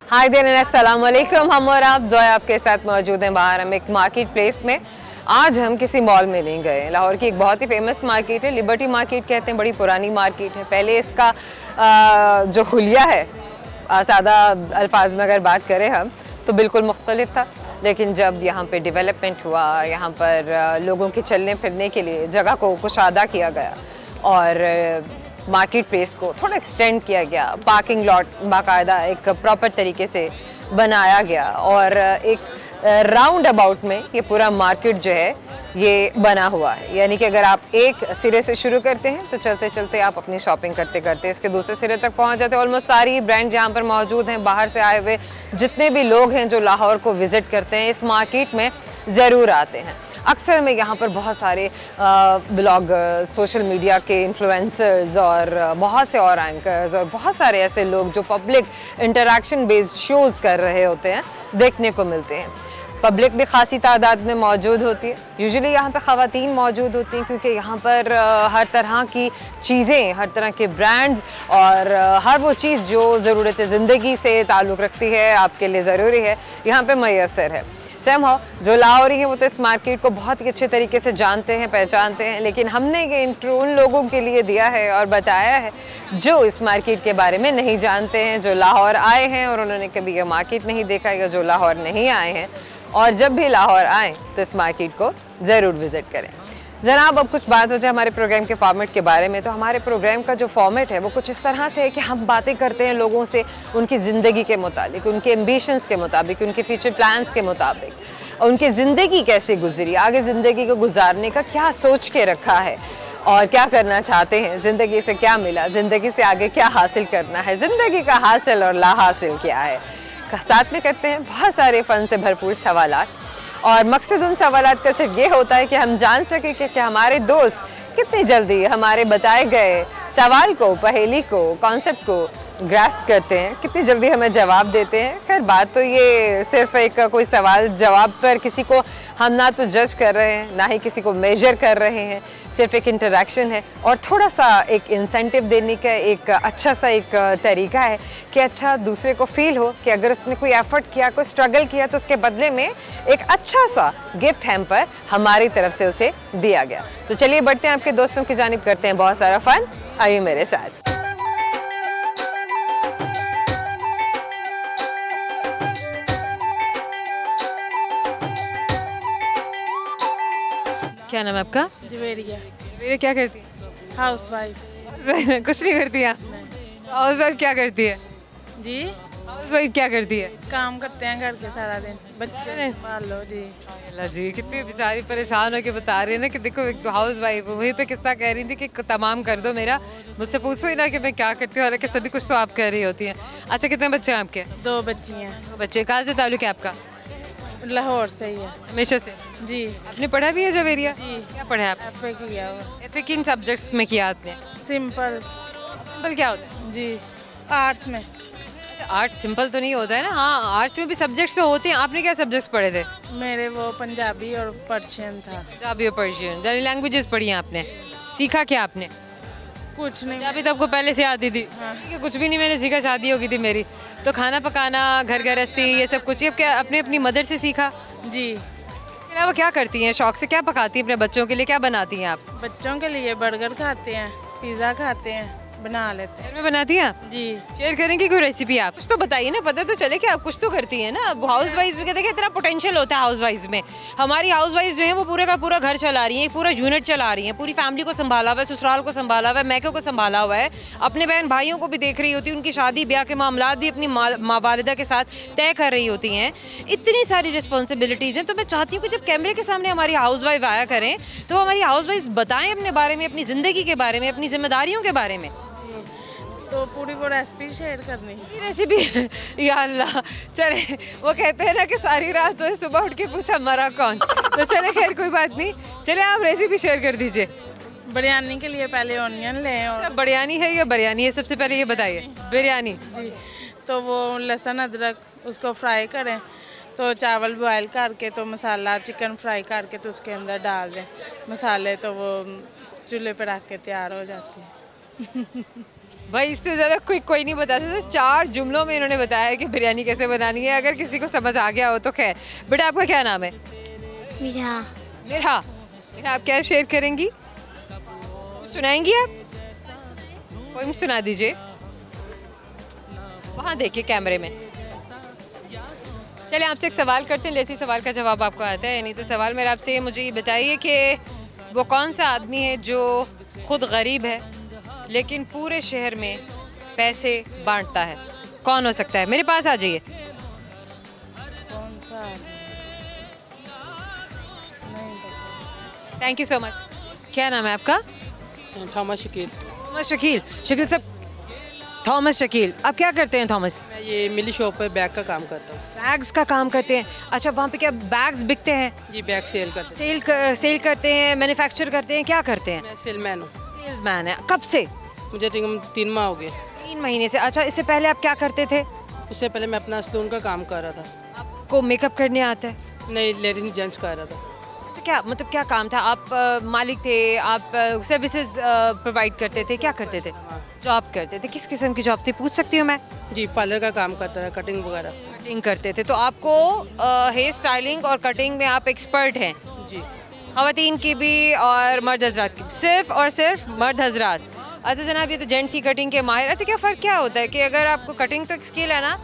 हाय then अस्सलाम वालेकुम। हम और आप जोया आपके साथ मौजूद हैं बाहर हम एक मार्केट प्लेस में। आज हम किसी मॉल में नहीं गए। लाहौर की एक बहुत ही फेमस मार्केट है, लिबर्टी मार्केट कहते हैं, बड़ी पुरानी मार्केट है। पहले इसका जो हुलिया है, सादा अल्फाज में अगर बात करें हम, तो बिल्कुल मुख्तलिफ था। लेकिन जब यहाँ पे डेवलपमेंट हुआ, यहाँ पर लोगों के चलने फिरने के लिए जगह को कुशादा किया गया और मार्केट प्लेस को थोड़ा एक्सटेंड किया गया, पार्किंग लॉट बाकायदा एक प्रॉपर तरीके से बनाया गया और एक राउंड अबाउट में ये पूरा मार्केट जो है ये बना हुआ है। यानी कि अगर आप एक सिरे से शुरू करते हैं तो चलते चलते आप अपनी शॉपिंग करते करते इसके दूसरे सिरे तक पहुंच जाते हैं। ऑलमोस्ट सारी ब्रांड यहाँ पर मौजूद हैं। बाहर से आए हुए जितने भी लोग हैं जो लाहौर को विज़िट करते हैं, इस मार्केट में ज़रूर आते हैं। अक्सर में यहाँ पर बहुत सारे ब्लॉगर, सोशल मीडिया के इन्फ्लुएंसर्स और बहुत से और एंकर्स और बहुत सारे ऐसे लोग जो पब्लिक इंटरैक्शन बेस्ड शोज़ कर रहे होते हैं देखने को मिलते हैं। पब्लिक भी खासी तादाद में मौजूद होती है। यूजुअली यहाँ पे ख़वातीन मौजूद होती हैं क्योंकि यहाँ पर हर तरह की चीज़ें, हर तरह के ब्रांड्स और हर वो चीज़ जो ज़रूरत ज़िंदगी से ताल्लुक़ रखती है, आपके लिए ज़रूरी है, यहाँ पे मैसर है। सेम हो जो लाहौरी है वो तो इस मार्केट को बहुत ही अच्छे तरीके से जानते हैं, पहचानते हैं, लेकिन हमने ये इंट्रो उन लोगों के लिए दिया है और बताया है जो इस मार्केट के बारे में नहीं जानते हैं, जो लाहौर आए हैं और उन्होंने कभी ये मार्केट नहीं देखा, या जो लाहौर नहीं आए हैं और जब भी लाहौर आएँ तो इस मार्केट को ज़रूर विज़िट करें। जनाब, अब कुछ बात हो जाए हमारे प्रोग्राम के फॉर्मेट के बारे में, तो हमारे प्रोग्राम का जो फॉर्मेट है वो कुछ इस तरह से है कि हम बातें करते हैं लोगों से उनकी ज़िंदगी के मुताबिक, उनके एम्बिशंस के मुताबिक, उनके फ्यूचर प्लान्स के मुताबिक, उनकी ज़िंदगी कैसे गुजरी, आगे ज़िंदगी को गुजारने का क्या सोच के रखा है और क्या करना चाहते हैं, ज़िंदगी से क्या मिला, ज़िंदगी से आगे क्या हासिल करना है, ज़िंदगी का हासिल और ला हासिल क्या है। साथ में करते हैं बहुत सारे फ़न से भरपूर सवालात और मकसद उन सवालात का सिर्फ ये होता है कि हम जान सकें कि हमारे दोस्त कितनी जल्दी हमारे बताए गए सवाल को, पहेली को, कॉन्सेप्ट को ग्रास्प करते हैं, कितनी जल्दी हमें जवाब देते हैं। खैर बात तो ये सिर्फ एक कोई सवाल जवाब पर किसी को हम ना तो जज कर रहे हैं, ना ही किसी को मेजर कर रहे हैं, सिर्फ एक इंटरेक्शन है और थोड़ा सा एक इंसेंटिव देने का एक अच्छा सा एक तरीका है कि अच्छा दूसरे को फील हो कि अगर उसने कोई एफर्ट किया, कोई स्ट्रगल किया, तो उसके बदले में एक अच्छा सा गिफ्ट हैम्पर हमारी तरफ से उसे दिया गया। तो चलिए बढ़ते हैं आपके दोस्तों की जानिब, करते हैं बहुत सारा फन। आइए मेरे साथ। क्या नाम है आपका? जवेरिया। जवेरिया क्या करती है? House wife. कुछ नहीं करती है। हाउस वाइफ क्या करती है जी? हाउस वाइफ क्या करती है? काम करते हैं घर के सारा दिन, बच्चे पाल लो जी। अल्लाह जी, कितनी बेचारी परेशान होकर बता रही है ना कि देखो एक तो हाउस वाइफ, वहीं पे किस्सा कह रही थी कि तमाम कर दो मेरा, मुझसे पूछो ही ना कि मैं क्या करती हूँ, हालांकि सभी कुछ तो आप कह रही होती हैं। अच्छा, कितने बच्चे हैं आपके? 2 बच्ची हैं। 2 बच्चे। कहाँ से ताल्लुक है आपका? लाहौर से ही है। हमेशा से जी। आपने पढ़ा भी है जवेरिया? जी। क्या पढ़ा है आप? FA किया हुआ। FA किन सब्जेक्ट्स में किया आपने? सिंपल। सिंपल क्या होता है? जी, आर्ट्स में। आर्ट्स सिंपल तो नहीं होता है ना। हाँ, आर्ट्स में भी सब्जेक्ट्स तो होते हैं। आपने क्या सब्जेक्ट्स पढ़े थे? मेरे वो पंजाबी और पर्शियन था। पंजाबी और पर्शियन, यानी लैंग्वेजेस पढ़ी हैं आपने। सीखा क्या आपने? कुछ नहीं। अभी तो आपको पहले से आती थी? हाँ। कुछ भी नहीं मैंने सीखा, शादी हो गई थी मेरी, तो खाना पकाना, घर गृहस्थी, ये सब कुछ ये क्या अपने अपनी मदर से सीखा? जी। इसके अलावा क्या करती हैं शौक से, क्या पकाती हैं अपने बच्चों के लिए, क्या बनाती हैं आप? बच्चों के लिए बर्गर खाते हैं, पिज़्ज़ा खाते हैं, बना लेते हैं। घर में बनाती हैं आप? जी। शेयर करेंगे कोई रेसिपी आप? कुछ तो बताइए ना, पता तो चले कि आप कुछ तो करती हैं ना। हाउस वाइफ के देखिए इतना पोटेंशियल होता है हाउस वाइफ में। हमारी हाउस वाइफ जो है वो पूरे का पूरा घर चला रही हैं, पूरा यूनिट चला रही हैं, पूरी फैमिली को संभाला हुआ है, ससुराल को संभाला हुआ है, मैके को संभाला हुआ है, अपने बहन भाइयों को भी देख रही होती है, उनकी शादी ब्याह के मामला भी अपनी माँ वालिदा के साथ तय कर रही होती हैं। इतनी सारी रिस्पॉन्सिबिलिटीज़ हैं, तो मैं चाहती हूँ कि जब कैमरे के सामने हमारी हाउस वाइफ आया करें तो हमारी हाउस वाइफ बताएं अपने बारे में, अपनी ज़िंदगी के बारे में, अपनी जिम्मेदारियों के बारे में। तो पूरी वो रेसिपी शेयर करनी है। रेसिपी या अल्लाह, चले वो कहते हैं ना कि सारी रात तो सुबह उठ के पूछा मरा कौन, तो चले खैर कोई बात नहीं, चले आप रेसिपी शेयर कर दीजिए। बिरयानी के लिए पहले ऑनियन लें और बिरयानी है या बिरयानी है, सबसे पहले ये बताइए। बिरयानी जी। तो वो लहसुन अदरक उसको फ्राई करें, तो चावल बॉयल करके तो मसाला चिकन फ्राई करके तो उसके अंदर डाल दें मसाले, तो वो चूल्हे पर रख के तैयार हो जाती है। भाई इससे ज़्यादा कोई नहीं बता सकता। 4 जुमलों में इन्होंने बताया कि बिरयानी कैसे बनानी है। अगर किसी को समझ आ गया हो तो खैर। बेटा आपका क्या नाम है? मीरा। मेरा आप क्या शेयर करेंगी? सुनाएंगी आप? पोइम सुना दीजिए। वहाँ देखिए कैमरे में। चलिए आपसे एक सवाल करते हैं, लेसी सवाल का जवाब आपको आता है नहीं तो सवाल मेरा आपसे ये, मुझे ये बताइए कि वो कौन सा आदमी है जो खुद गरीब है लेकिन पूरे शहर में पैसे बांटता है? कौन हो सकता है? मेरे पास आ जाइए। कौन सा? नहीं पता। Thank you so much. क्या नाम है आपका? थॉमस शकील। थॉमस शकील। शकील साहब, थॉमस शकील, आप क्या करते हैं थॉमस? मैं ये मिली शॉप पे बैग का काम करता हूँ। बैग्स का काम करते हैं? अच्छा, वहाँ पे क्या बैग्स बिकते हैं? जी बैग सेल करते हैं। सेल करते हैं, मैन्युफैक्चर करते हैं, क्या करते हैं? मैं सेलमैन हूँ। सेल्समैन है। कब से? मुझे 3 माह हो गए। 3 महीने से। अच्छा, इससे पहले आप क्या करते थे? उससे पहले मैं अपना सलून का काम कर रहा था। आपको मेकअप करने आता है? नहीं, लेडीज जेंट्स कर रहा था। अच्छा, क्या मतलब क्या काम था? आप मालिक थे? आप सर्विसेज प्रोवाइड करते थे? क्या करते थे? जॉब करते थे? किस किस्म की जॉब थी, पूछ सकती हूँ मैं? जी पार्लर का काम करता था, कटिंग वगैरह। कटिंग करते थे। तो आपको हेयर स्टाइलिंग और कटिंग में आप एक्सपर्ट हैं? जी। ख़वातीन की भी और मर्द हजरात की? सिर्फ और सिर्फ मर्द हजरात। अच्छा जनाब, ये तो जेंट्स की कटिंग के माहिर। अच्छा, क्या फ़र्क क्या होता है कि अगर आपको कटिंग तो एक स्किल है ना,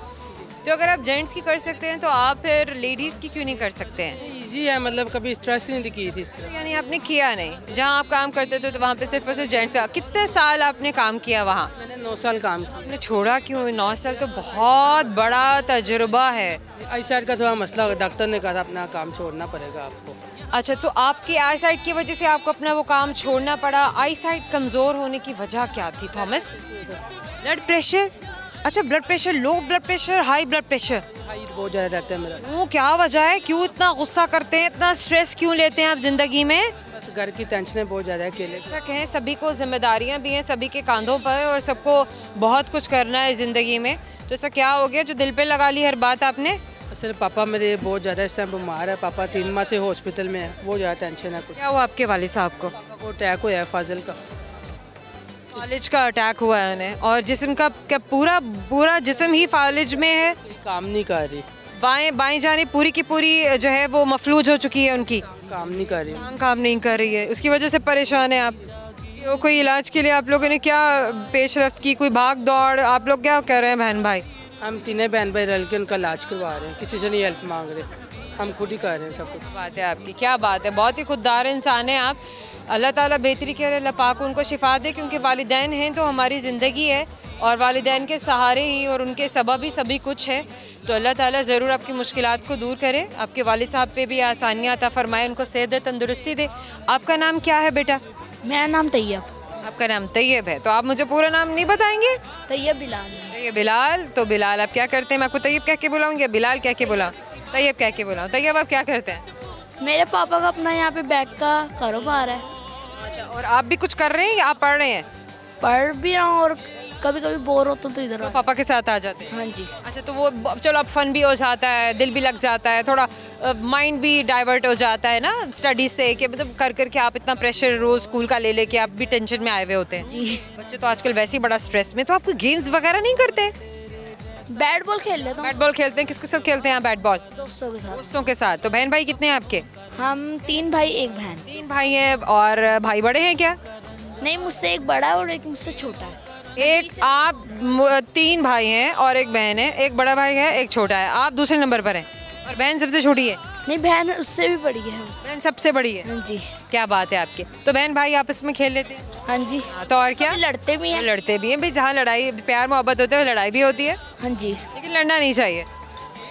तो अगर आप जेंट्स की कर सकते हैं तो आप फिर लेडीज़ की क्यों नहीं कर सकते हैं? ईजी है, मतलब कभी स्ट्रेस नहीं की थी इस तरह। यानी आपने किया नहीं? जहाँ आप काम करते थे तो वहाँ पे सिर्फ और सिर्फ जेंट्स का। कितने साल आपने काम किया वहाँ? मैंने 9 साल काम किया। आपने छोड़ा क्यों? 9 साल तो बहुत बड़ा तजुर्बा है। आई साइड का थोड़ा मसला हो गया, डॉक्टर ने कहा था अपना काम छोड़ना पड़ेगा आपको। अच्छा, तो आपकी आई साइट की वजह से आपको अपना वो काम छोड़ना पड़ा। आई साइट कमज़ोर होने की वजह क्या थी थॉमस? Blood pressure? अच्छा, blood pressure, low blood pressure, high blood pressure? Height बहुत ज़्यादा रहता है मेरा। वो क्या वजह है? क्यों इतना गुस्सा करते हैं, इतना स्ट्रेस क्यों लेते हैं आप ज़िंदगी में? बस घर की टेंशनें बहुत ज़्यादा है, अकेले। शक है, सभी को जिम्मेदारियां भी हैं सभी के कांधों पर और सबको बहुत कुछ करना है ज़िंदगी में। तो ऐसा क्या हो गया जो दिल पे लगा ली हर बात आपने? असल पापा मेरे बहुत ज़्यादा इस टाइम बीमार है। पापा 3 माह से हॉस्पिटल में है, बहुत ज़्यादा टेंशन है। कुछ क्या हुआ आपके वालिद साहब को? पापा को अटैक हुआ है फाजिल का। फालिज का अटैक हुआ है उन्हें, और जिस्म का क्या पूरा जिस्म ही फालिज में है? काम नहीं कर रही। बाएं जाने पूरी की पूरी जो है वो मफलूज हो चुकी है उनकी, काम नहीं कर रही। काम नहीं कर रही है, उसकी वजह से परेशान है आप। तो कोई इलाज के लिए आप लोगों ने क्या पेशरफ्त की? कोई भाग दौड़? आप लोग क्या कर रहे हैं बहन भाई? हम 3 बहन भाई रल के उनका इलाज करवा रहे हैं, किसी से नहीं हेल्प मांग रहे, हम खुद ही कर रहे हैं सब कुछ। बात है आपकी, क्या बात है, बहुत ही खुददार इंसान है आप। अल्लाह ताला बेहतरी के अल्लाह पाक उनको शिफा दे, क्योंकि वालिदैन हैं तो हमारी ज़िंदगी है और वालिदैन के सहारे ही और उनके सबब ही सभी कुछ है। तो अल्लाह ताला ज़रूर आपकी मुश्किलात को दूर करे, आपके वालिद साहब पे भी आसानियाँ अता फरमाए, उनको सेहत दे, तंदुरुस्ती दे। आपका नाम क्या है बेटा? मेरा नाम तैयब। आपका नाम तैयब है, तो आप मुझे पूरा नाम नहीं बताएंगे? तैयब बिलाल। तैयब बिलाल। तो बिलाल आप क्या करते हैं? मैं आपको तैयब कह के बुलाऊँगी, बिलाल कह के बुलाऊँ? तैयब कह के बुलाऊँ। तैयब आप क्या करते हैं? मेरे पापा का अपना यहाँ पे बैग का कारोबार है। अच्छा, और आप भी कुछ कर रहे हैं या आप पढ़ रहे हैं? पढ़ भी रहा हूँ और कभी कभी बोर होता हूँ तो इधर तो पापा के साथ आ जाते हैं? हाँ जी। अच्छा, तो वो चलो अब फन भी हो जाता है, दिल भी लग जाता है, थोड़ा माइंड भी डाइवर्ट हो जाता है ना स्टडीज से, कि मतलब कर करके आप इतना प्रेशर रोज स्कूल का ले लेके आप भी टेंशन में आए हुए होते हैं। जी। बच्चे तो आजकल वैसे ही बड़ा स्ट्रेस में। तो आप कोई गेम्स वगैरह नहीं करते? बैट बॉल खेल लेता हूँ। बैट बॉल खेलते हैं? किसके साथ खेलते हैं आप बैट बॉल? दोस्तों के साथ। दोस्तों के साथ। तो बहन भाई कितने हैं आपके? हम 3 भाई 1 बहन। 3 भाई हैं। और भाई बड़े हैं क्या? नहीं, मुझसे एक बड़ा है और एक मुझसे छोटा है। एक आप 3 भाई हैं और एक बहन है, एक बड़ा भाई है एक छोटा है, आप दूसरे नंबर पर हैं और बहन सबसे छोटी है? नहीं, बहन उससे भी बड़ी है हमसे। बहन सबसे बड़ी है? हाँ जी। क्या बात है आपके। तो बहन भाई आपस में खेल लेते हैं? हाँ जी। हाँ, तो और क्या? लड़ते भी हैं। लड़ते भी हैं भाई, जहाँ लड़ाई प्यार मोहब्बत होते है लड़ाई भी होती है। हाँ जी। लेकिन लड़ना नहीं चाहिए।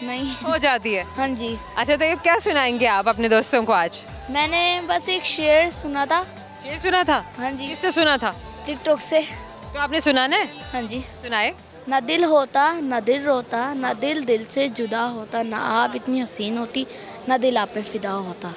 नहीं हो जाती है। हाँ जी। अच्छा, तो ये क्या सुनाएंगे आप अपने दोस्तों को आज? मैंने बस एक शेर सुना था। शेर सुना था? हाँ जी। किससे सुना था? टिकटॉक से। तो आपने सुनाना है? हाँ जी। सुनाए। ना दिल होता ना दिल रोता, ना दिल दिल से जुदा होता, ना आप इतनी हसीन होती, ना दिल आप पे फिदा होता।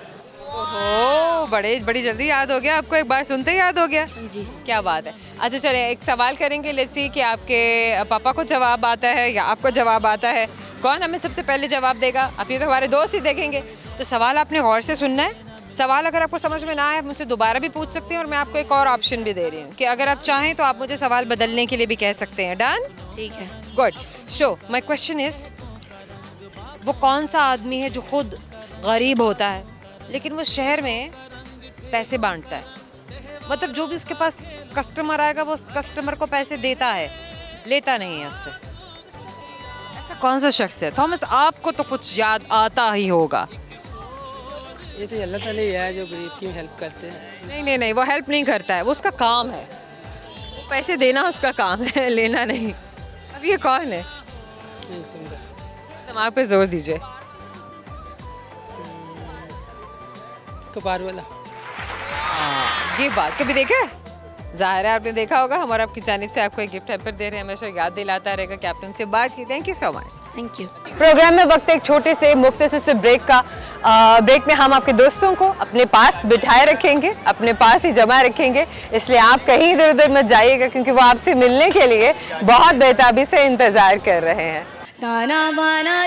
ओहो, बड़ी जल्दी याद हो गया आपको, एक बार सुनते ही याद हो गया। हाँ जी। क्या बात है। अच्छा चलिए एक सवाल करेंगे, लेट्स सी कि आपके पापा को जवाब आता है या आपको जवाब आता है। कौन हमें सबसे पहले जवाब देगा? आप ये तो हमारे दोस्त ही देखेंगे। तो सवाल आपने गौर से सुनना है, सवाल अगर आपको समझ में ना आए, आप मुझसे दोबारा भी पूछ सकते हैं और मैं आपको एक और ऑप्शन भी दे रही हूँ कि अगर आप चाहें तो आप मुझे सवाल बदलने के लिए भी कह सकते हैं। डन? ठीक है। Good. So my question is, वो कौन सा आदमी है जो खुद गरीब होता है लेकिन वो शहर में पैसे बांटता है? मतलब जो भी उसके पास कस्टमर आएगा वो उस कस्टमर को पैसे देता है, लेता नहीं है उससे। ऐसा कौन सा शख्स है? थॉमस, आपको तो कुछ याद आता ही होगा। ये तो अल्लाह ताला ही है जो गरीब की हेल्प करते हैं। नहीं नहीं नहीं, वो हेल्प नहीं करता है, वो उसका काम है। वो पैसे देना उसका काम है, लेना नहीं। अब ये कौन है? नहीं समझा। दिमाग पे जोर दीजिए। कपार वाला। ये बात कभी देखा है? जाहिर है आपने देखा होगा। हमारा आपकी जानिब से आपको एक गिफ्ट हैम्पर दे रहे हैं, हमेशा याद दिलाता रहेगा कि आपने उनसे बात की। Thank you so much. Thank you. Programme में वक्त एक छोटे से मुख्तसर से ब्रेक का। ब्रेक में हम आपके दोस्तों को अपने पास बिठाए रखेंगे, अपने पास ही जमा रखेंगे, इसलिए आप कहीं इधर उधर मत जाइएगा क्योंकि वो आपसे मिलने के लिए बहुत बेताबी से इंतज़ार कर रहे हैं। ताना बाना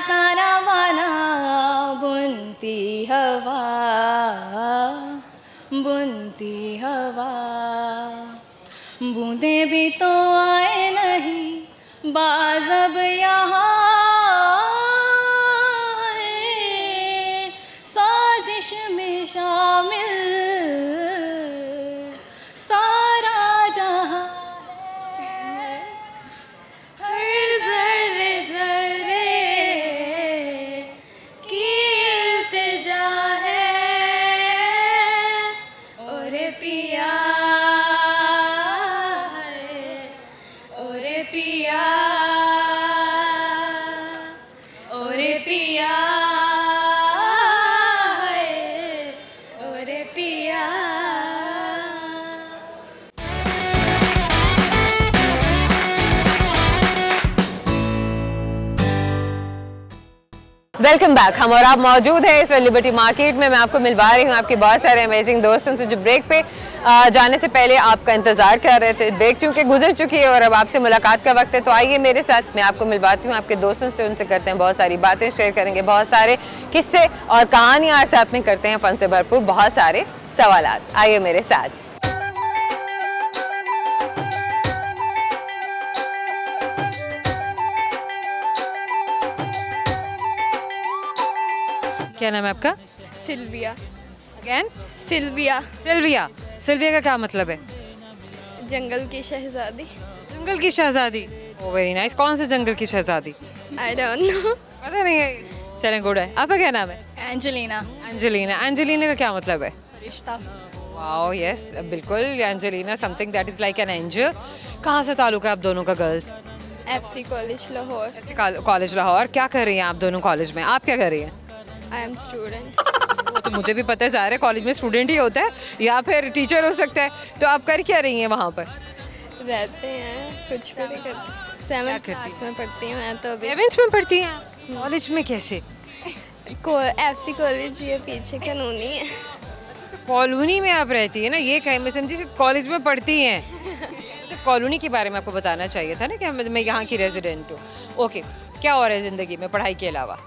बुनती हवा, बूंदे भी तो आए नहीं बाज़ब यहाँ, साजिश में शामिल सारा जहाँ है, हर ज़र्रे ज़र्रे की इल्तिजा है, ओरे पिया है, ओरे पिया, ओरे पिया है, ओरे पिया। Welcome back. हम और आप मौजूद हैं इस लिबर्टी मार्केट में। मैं आपको मिलवा रही हूँ आपके बहुत सारे अमेजिंग दोस्तों से जो ब्रेक पे जाने से पहले आपका इंतज़ार कर रहे थे। ब्रेक चूँकि गुजर चुकी है और अब आपसे मुलाकात का वक्त है, तो आइए मेरे साथ, मैं आपको मिलवाती हूँ आपके दोस्तों से। उनसे करते हैं बहुत सारी बातें, शेयर करेंगे बहुत सारे किस्से और कहानियाँ, और साथ में करते हैं फन से भरपूर बहुत सारे सवालात। आइए मेरे साथ। क्या नाम है आपका? Sylvia. Again? Sylvia. Sylvia. Sylvia का क्या मतलब है? जंगल की शहजादी। जंगल की शहजादी। ओ वेरी नाइस। कौन से जंगल की शहजादी? I don't know. पता नहीं है। चलें, गुड है। आपका क्या नाम है? एंजेलिना। एंजेलिना। एंजेलिना का क्या मतलब है? रिश्ता। वाओ, यस बिल्कुल। Angelina something that is like an angel. कहाँ से ताल्लुक है आप दोनों का girls? FC college Lahore. College Lahore. क्या कर रही हैं आप दोनों कॉलेज में? आप क्या कर रही हैं? I am student. वो तो मुझे भी पता है, ज़ाहिर है कॉलेज में स्टूडेंट ही होता है या फिर टीचर हो सकता है। तो आप कर क्या रही हैं वहाँ पर? रहते हैं, कुछ भी नहीं करते। 7th क्लास में पढ़ती हूँ मैं तो अभी। 7th में पढ़ती हैं आप? कॉलेज में कैसे? एफसी कॉलेज ये पीछे कानूनी है। कॉलोनी में आप रहती है ना, ये कहीं मैं समझी कॉलेज में पढ़ती हैं। कॉलोनी के बारे में आपको बताना चाहिए था ना कि मैं यहाँ की रेजिडेंट हूँ। ओके, क्या और है ज़िंदगी में पढ़ाई के अलावा?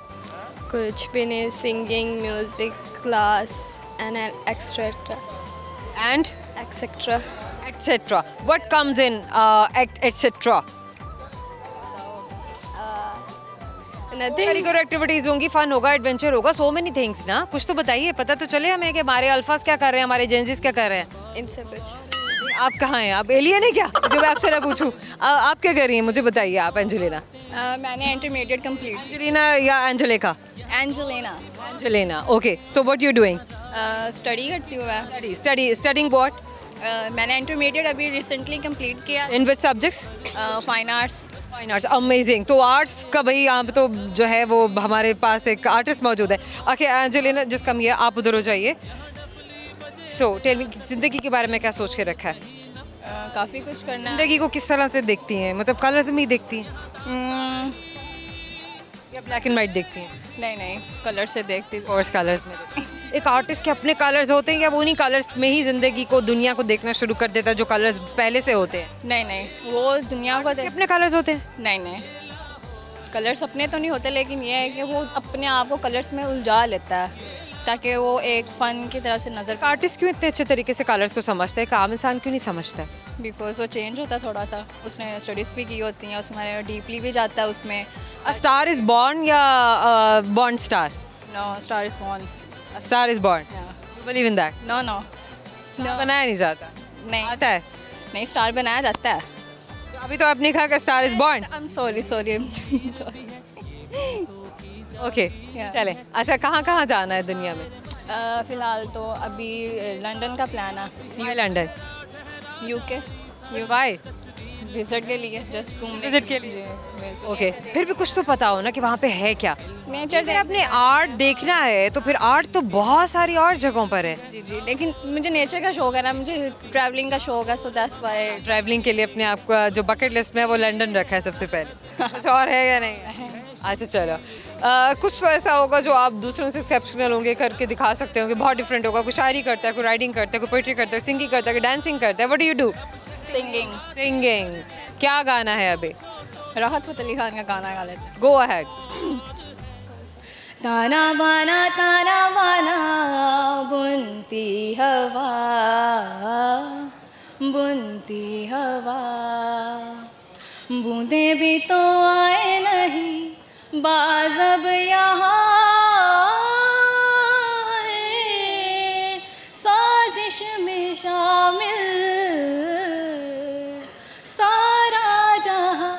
कुछ भी नहीं, singing, music class and etcetera. And etcetera. Etcetera. What comes in etcetera? Nothing. Curricular activities होंगी, फन होगा, एडवेंचर होगा, सो मेनी थिंग्स ना। कुछ तो बताइए, पता तो चले हमें कि हमारे अल्फाज क्या कर रहे हैं, हमारे जेंजिस क्या कर रहे हैं। इनसे कुछ। आप कहाँ हैं? आप एलियन है क्या जो मैं आपसे ना पूछूं? आप क्या कर रही हैं, मुझे बताइए आप। एंजेलिना। मैंने इंटरमीडिएट कंप्लीट। एंजेलिना या Angelica? Angelina. Angelina. Okay, so what you doing? Study करती हूँ मैं। Studying what? मैंने इंटरमीडिएट अभी रिसेंटली कंप्लीट किया। In which subjects? Fine arts. Fine arts. Amazing. तो आर्ट्स का भाई यहाँ पे तो जो है वो हमारे पास एक आर्टिस्ट मौजूद है। ओके एंजेलिना, जिस कम ये आप उधर हो जाइए। सो टेल मी, ज़िंदगी के बारे में क्या सोच के रखा है? काफ़ी कुछ करना है। ज़िंदगी को किस तरह से देखती हैं? मतलब कलर्स में ही देखती हैं या ब्लैक एंड वाइट देखती हैं? नहीं, कलर से देखती हूँ। कोर्स कलर्स में देखती हैं। एक आर्टिस्ट के अपने कलर्स होते हैं या वो उन्हीं कलर्स में ही ज़िंदगी को, दुनिया को देखना शुरू कर देता है जो कलर्स पहले से होते हैं? नहीं, वो दुनिया को अपने कलर्स होते हैं? नहीं, कलर्स अपने तो नहीं होते, लेकिन ये है कि वो अपने आप को कलर्स में उलझा लेता है। ताकि वो एक फ़न की तरफ से नज़र, आर्टिस्ट क्यों इतने अच्छे तरीके से कलर्स को समझता है, एक आम इंसान क्यों नहीं समझता? बिकॉज वो चेंज होता है थोड़ा सा, उसने स्टडीज़ भी की होती हैं, उसमें डीपली भी जाता है उसमें। अ स्टार इज बॉर्न या born star? No, star is born. A star is born, believe in that? No no बनाया नहीं जाता, नहीं आता है। नहीं, स्टार बनाया जाता है। तो अभी तो आपने कहा कि star is born. I am sorry sorry okay Yeah. चले। अच्छा, कहाँ कहाँ जाना है दुनिया में? फ़िलहाल तो अभी लंदन का प्लान है, Why London? UK why? Visit के लिए, जस्ट घूमने Visit के लिए? जी, बिल्कुल। ओके, फिर भी कुछ तो पता हो ना कि वहाँ पे है क्या। नेचर अगर आपने आर्ट देखना है तो फिर आर्ट तो बहुत सारी और जगहों पर है। जी जी, लेकिन मुझे नेचर का शौक है ना, मुझे ट्रैवलिंग का शौक है, सो दैट्स व्हाई। ट्रैवलिंग के लिए अपने आप का जो बकेट लिस्ट में है वो लंदन रखा है सबसे पहले। कुछ और है या नहीं? अच्छा चलो, कुछ तो ऐसा होगा जो आप दूसरों से एक्सेप्शनल होंगे, करके दिखा सकते होंगे, बहुत डिफरेंट होगा। कोई शायरी करता है, कोई राइटिंग करता है, कोई पोइट्री करता है, सिंगिंग करता है, कोई डांसिंग करता है। What do you do? Singing. Singing. क्या गाना है अभी? राहत फ़तेह अली खान का गाना गा लेते हैं। Go ahead. ताना बाना बुनती हवा, बूंदे भी तो आए नहीं बाज़ अब यहाँ, साजिश में शामिल सारा जहाँ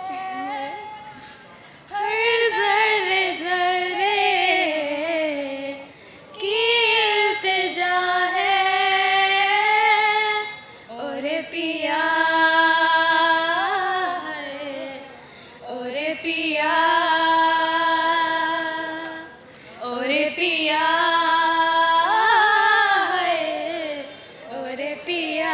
है, हर ज़र्रे ज़र्रे की इल्तिजा है, ओरे पिया है, ओरे पिया, ओरे पिया है, ओरे पिया।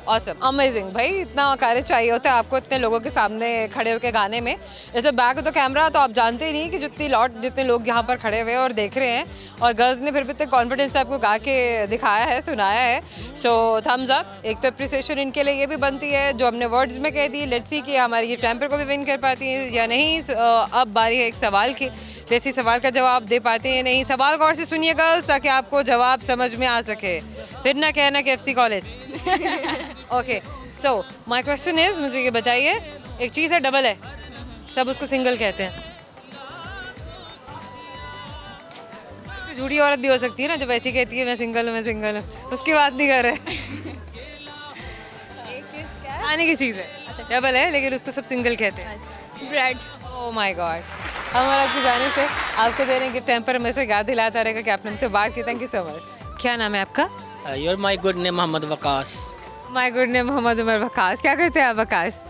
ऑसम, अमेजिंग भाई, इतना कार्य चाहिए होता है आपको इतने लोगों के सामने खड़े होकर गाने में। जैसे बैक ऑफ द कैमरा तो आप जानते ही नहीं कि जितने लोग यहाँ पर खड़े हुए हैं और देख रहे हैं, और गर्ल्स ने फिर भी इतने कॉन्फिडेंस से आपको गा के दिखाया है, सुनाया है। सो थम्स अप। एक तो अप्रिसिएशन इनके लिए ये भी बनती है जो हमने वर्ड्स में कह दी। लेट्स सी कि हमारी ये टेम्पर को भी विन कर पाती है या नहीं। अब बारी है एक सवाल की, जैसी सवाल का जवाब दे पाते हैं नहीं। सवाल गौर से सुनिए गर्ल्स, ताकि आपको जवाब समझ में आ सके, फिर ना कहना कि FC college. Okay, so my question is, मुझे ये बताइए, एक चीज़ है डबल है, सब उसको सिंगल कहते हैं। तो झूठी औरत भी हो सकती है ना, जो ऐसी कहती है मैं सिंगल हूँ, उसकी बात नहीं कर रहे। एक चीज़ क्या है? खाने की चीज़ है, डबल है लेकिन उसको सब सिंगल कहते हैं। ब्रेड। Oh my God. हमारा आपकी जाने से आपको दे रहे हैं गिफ्ट टेम्पर, में से याद दिलाता रहेगा कि आपने हमसे बात की। Thank you so much. क्या नाम है आपका? Your my good name Mohammad Waqas. My good name Mohammad Umar Waqas. क्या करते हैं आप वकास?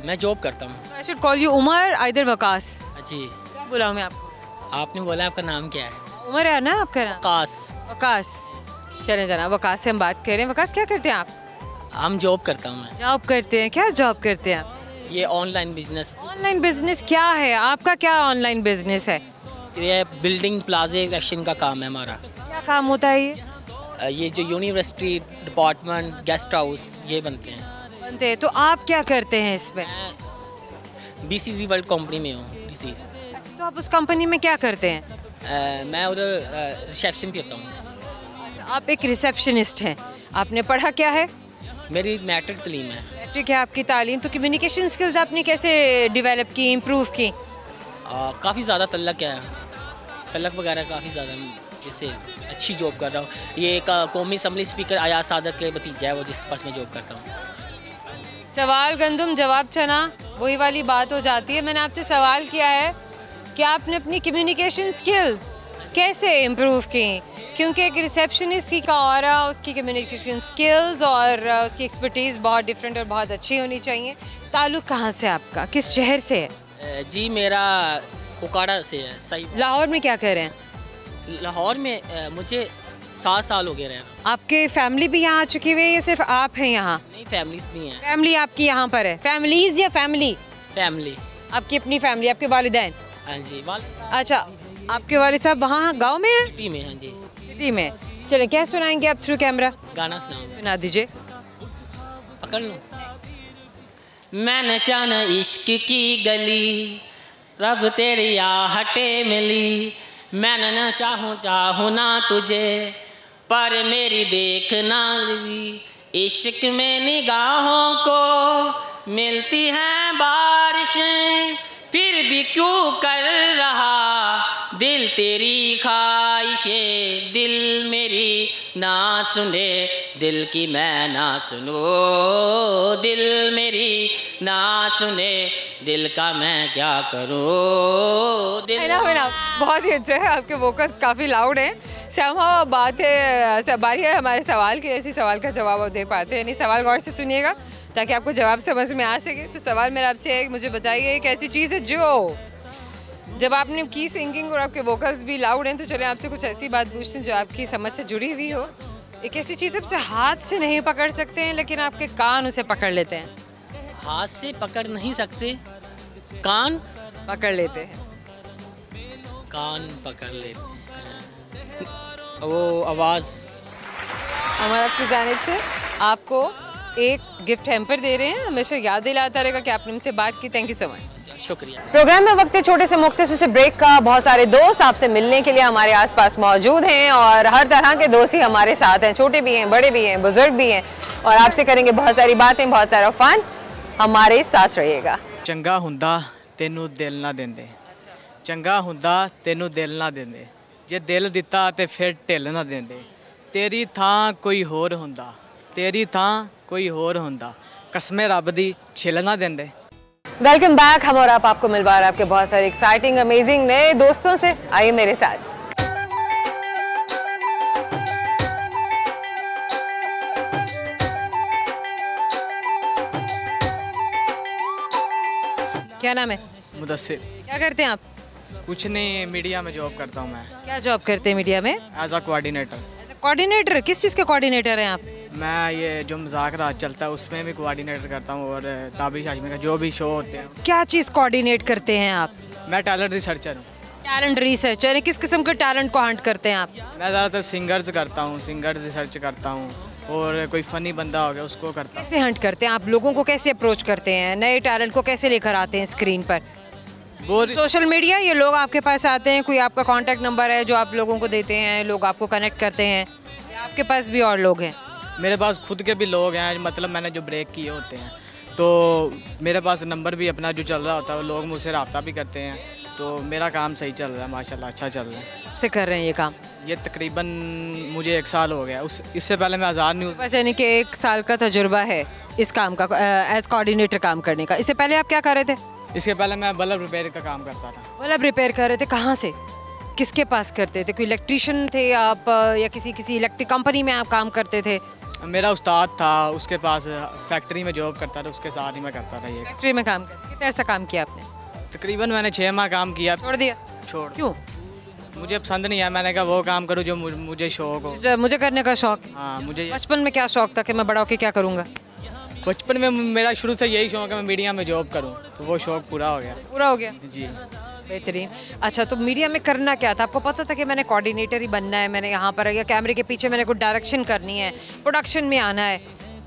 मैं जॉब करता हूँ। I should call you Umar either Waqas? जी। क्या बुलाऊँ मैं आपको? आपने बोला आपका नाम क्या है? उमर है ना आपका नाम? वकास। वकास। चलें जना, वकास से हम बात करें। वकास क्या करते हैं आप? हम जॉब करता हूँ मैं। जॉब करते हैं? क्या जॉब करते हैं आप? ये ऑनलाइन बिजनेस। ऑनलाइन बिजनेस क्या है आपका? क्या ऑनलाइन बिजनेस है? ये बिल्डिंग प्लाजे इलेक्शन का काम है हमारा। क्या काम होता है ये? ये जो यूनिवर्सिटी डिपार्टमेंट गेस्ट हाउस ये बनते हैं। बनते हैं। तो आप क्या करते हैं इसमें? मैं BCG वर्ल्ड कंपनी में हूँ। DC। अच्छा, तो आप उस कंपनी में क्या करते हैं? मैं उधर रिसेप्शन पे होता हूँ। अच्छा, आप एक रिसेप्शनिस्ट हैं। आपने पढ़ा क्या है? मेरी मैट्रिक तालीम है। मैट्रिक है आपकी तालीम। तो कम्युनिकेशन स्किल्स आपने कैसे डेवलप की, इम्प्रूव की? काफ़ी ज़्यादा तलक वगैरह काफ़ी ज़्यादा, इससे अच्छी जॉब कर रहा हूँ। ये एक कौमी असम्बली स्पीकर अयाज सादक के भतीजा है वो, जिसके पास मैं जॉब करता हूँ। सवाल गंदम जवाब चना, वही वाली बात हो जाती है। मैंने आपसे सवाल किया है कि आपने अपनी कम्युनिकेशन स्किल्स कैसे इम्प्रूव की, क्योंकि एक रिसेप्शनिस्ट की का ऑरा, उसकी कम्युनिकेशन स्किल्स और उसकी एक्सपर्टीज़ बहुत डिफरेंट और बहुत अच्छी होनी चाहिए। ताल्लुक़ कहाँ से आपका, किस शहर से है? जी मेरा उकाड़ा से है। सही। लाहौर में क्या कर रहे हैं? लाहौर में मुझे 7 साल हो गए रहे। आपके फैमिली भी यहाँ आ चुकी हुई है या सिर्फ आप हैं यहाँ? नहीं, फैमिलीज भी हैं। फैमिली आपकी यहाँ पर है? फैमिलीज या फैमिली? फैमिली। आपकी अपनी फैमिली, आपके वालिदैन? हाँ जी। अच्छा, आपके वालिद साहब वहाँ गांव में हैं? सिटी में। हाँ जी, सिटी में। चलें, क्या सुनाएंगे आप थ्रू कैमरा? गाना सुनाऊँ? सुना दीजिए। पकड़ लूँ। मैंने जाना इश्क की गली, रब तेरी आहटे मिली, मैं न चाहूँ ना तुझे, पर मेरी देख ना ली। इश्क में निगाहों को मिलती हैं बारिशें, फिर भी क्यों कर रहा दिल तेरी ख्वाहिशें। दिल मेरी ना सुने, दिल की मैं ना सुनो, दिल मेरी ना सुने, दिल का मैं क्या करूँ। दिल बहुत ही अच्छा है, आपके वोकल्स काफ़ी लाउड हैं। समहाउ बात है, बारी है हमारे सवाल की, ऐसी सवाल का जवाब आप दे पाते हैं नहीं। सवाल गौर से सुनिएगा ताकि आपको जवाब समझ में आ सके। तो सवाल मेरा आपसे है, मुझे बताइए एक ऐसी चीज़ है जो जब आपने की सिंगिंग और आपके वोकल्स भी लाउड हैं, तो चले आपसे कुछ ऐसी बात पूछते हैं जो आपकी समझ से जुड़ी हुई हो। एक ऐसी चीज़ आपसे हाथ से नहीं पकड़ सकते हैं लेकिन आपके कान उसे पकड़ लेते हैं। हाथ से पकड़ नहीं सकते, कान पकड़ लेते हैं। कान पकड़ लेते हैं, वो आवाज़। हमारा आपकी जानिब से आपको एक गिफ्ट हैम्पर दे रहे हैं, हमेशा याद दिलाता रहेगा कि आपने हमसे बात की। थैंक यू सो मच, शुक्रिया। प्रोग्राम में वक्त है छोटे से मुख्तसर से ब्रेक का। बहुत सारे दोस्त आपसे मिलने के लिए हमारे आसपास मौजूद हैं और हर तरह के दोस्त ही हमारे साथ हैं, छोटे भी हैं, बड़े भी हैं, बुजुर्ग भी हैं, और आपसे करेंगे बहुत सारी बातें, बहुत सारा फन। हमारे साथ रहिएगा। चंगा हुंदा तेनू दिल ना देंदे, चंगा हुंदा तेनू दिल ना देंदे, जे दिल दिता ते फिर ढिल ना देंदे, तेरी थां कोई होर हुंदा, तेरी थां कोई होर हुंदा, कसमें रब दी छिल ना देंदे। Welcome back. हम और आप आपको मिलवा रहे हैं आपके बहुत सारे एक्साइटिंग अमेजिंग नए दोस्तों से। आइए मेरे साथ। क्या नाम है? मुदस्सिर। क्या करते हैं आप? कुछ नहीं, मीडिया में जॉब करता हूँ मैं। क्या जॉब करते हैं मीडिया में? As a coordinator. कोऑर्डिनेटर? किस चीज़ के कोऑर्डिनेटर हैं आप? मैं ये जो मजाक रात चलता है उसमें भी कोऑर्डिनेटर करता हूँ, और ताबिश हाशमी का जो भी शो होते हैं। क्या चीज़ कोऑर्डिनेट करते हैं आप? मैं टैलेंट रिसर्चर हूँ। Talent researcher? किस किस्म के टैलेंट को हंट करते हैं आप? मैं ज़्यादातर सिंगर्स करता हूँ, सिंगर्स रिसर्च करता हूँ, और कोई फ़नी बंदा हो गया उसको करता हूँ। कैसे हंट करते हैं आप? लोगों को कैसे अप्रोच करते हैं? नए टैलेंट को कैसे लेकर आते हैं स्क्रीन पर? वो सोशल मीडिया, ये लोग आपके पास आते हैं, कोई आपका कॉन्टैक्ट नंबर है जो आप लोगों को देते हैं, लोग आपको कनेक्ट करते हैं, या आपके पास भी और लोग हैं? मेरे पास खुद के भी लोग हैं, मतलब मैंने जो ब्रेक किए होते हैं, तो मेरे पास नंबर भी अपना जो चल रहा होता है, लोग मुझसे रब्ता भी करते हैं, तो मेरा काम सही चल रहा है माशाल्लाह, अच्छा चल रहा है। कब से कर रहे हैं ये काम? ये तकरीबन मुझे 1 साल हो गया। इससे पहले मैं आज़ाद न्यूज़, बस यानी कि 1 साल का तजुर्बा है इस काम का, एज कोऑर्डिनेटर काम करने का। इससे पहले आप क्या कर रहे थे? इसके पहले मैं बल्ब रिपेयर का काम करता था। बल्ब रिपेयर कर रहे थे? कहाँ से, किसके पास करते थे? कोई इलेक्ट्रीशियन थे आप, या किसी इलेक्ट्रिक कंपनी में आप काम करते थे? मेरा उस्ताद था, उसके पास फैक्ट्री में जॉब करता था, उसके साथ ही मैं करता था ये। फैक्ट्री में काम करते? कितने अर्सा काम किया आपने? तकरीबन मैंने 6 माह काम किया। छोड़ दिया? छोड़, क्यों? मुझे पसंद नहीं आया। मैंने कहा वो काम करूँ जो मुझे शौक हो। मुझे करने का शौक? हाँ, मुझे बचपन में क्या शौक था कि मैं बड़ा होकर क्या करूँगा? बचपन में मेरा शुरू से यही शौक है मैं मीडिया में जॉब करूँ, तो वो शौक पूरा हो गया। पूरा हो गया जी, बेहतरीन। अच्छा, तो मीडिया में करना क्या था? आपको पता था कि मैंने कोऑर्डिनेटर ही बनना है, मैंने यहाँ पर या कैमरे के पीछे मैंने कुछ डायरेक्शन करनी है, प्रोडक्शन में आना है?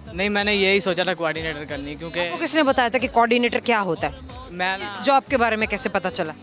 नहीं, मैंने यही सोचा था कोऑर्डिनेटर करनी, क्योंकि आपको किसने बताया था कि कोऑर्डिनेटर क्या होता है? मैं इस जॉब के बारे में कैसे पता चला?